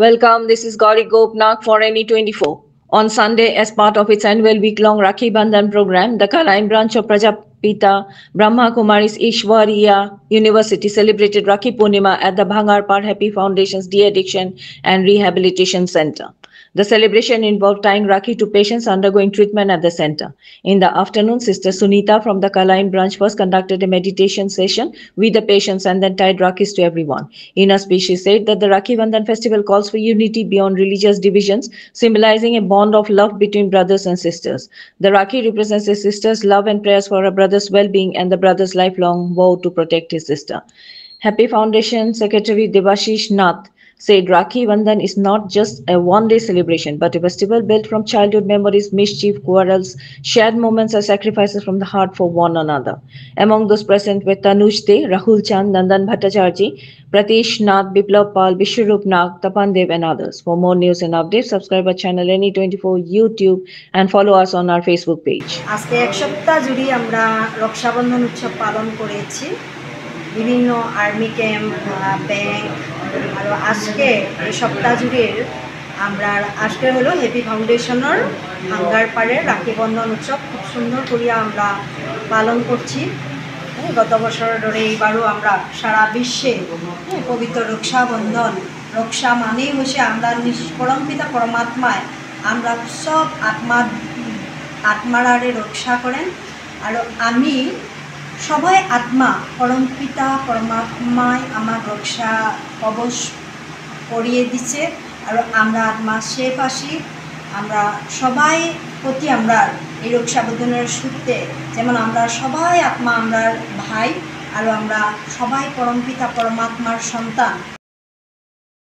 Welcome, this is Gauri Gopnath for NE24. On Sunday, as part of its annual week-long Rakhi Bandhan program, the Kalain branch of Prajapita Brahma Kumaris Ishwariya University celebrated Rakhi Purnima at the Bhangarpar Happy Foundation's De-Addiction and Rehabilitation Center. The celebration involved tying Rakhi to patients undergoing treatment at the center. In the afternoon, Sister Sunita from the Kalain branch first conducted a meditation session with the patients and then tied Rakhis to everyone. In a speech, she said that the Rakhi Bandhan festival calls for unity beyond religious divisions, symbolizing a bond of love between brothers and sisters. The Rakhi represents a sister's love and prayers for a brother's well-being and the brother's lifelong vow to protect his sister. Happy Foundation Secretary Devashish Nath said Rakhi Bandhan is not just a one-day celebration, but a festival built from childhood memories, mischief, quarrels, shared moments, and sacrifices from the heart for one another. Among those present were Tanuj De, Rahul Chand, Nandan Bhattacharji, Pratish Nath, Biplav Pal, Vishwarup Nag, Tapan Dev, and others. For more news and updates, subscribe our channel NE24 YouTube and follow us on our Facebook page. আজকে এক সপ্তাহ জুড়ে আমরা রক্ষাবন্ধন উৎসব পালন করেছি। বিভিন্ন army camp, bank আর আজকে এই সপ্তাহ জুড়ে আমরা আজকে হলো হ্যাপি ফাউন্ডেশনের ভাঙ্গারপাড়ের রাখি বন্ধন উৎসব খুব সুন্দর করিয়া আমরা পালন করছি। গত বছর ধরে এইবারও আমরা সারা বিশ্বে পবিত্র রক্ষাবন্ধন, রক্ষা মানেই হচ্ছে আমরা পরমপিতা পরমাত্মায় আমরা সব আত্মারে রক্ষা করেন। আর আমি সবাই আত্মা পরমপিতা পরমাত্মায় আমার রক্ষা কবচ করিয়ে দিচ্ছে। আর আমরা আত্মা সেফ আসি। আমরা সবাই প্রতি আমরা এই রক্ষাবন্ধনের সূত্রে যেমন আমরা সবাই আত্মা আমরা ভাই, আর আমরা সবাই পরমপিতা পরমাত্মার সন্তান।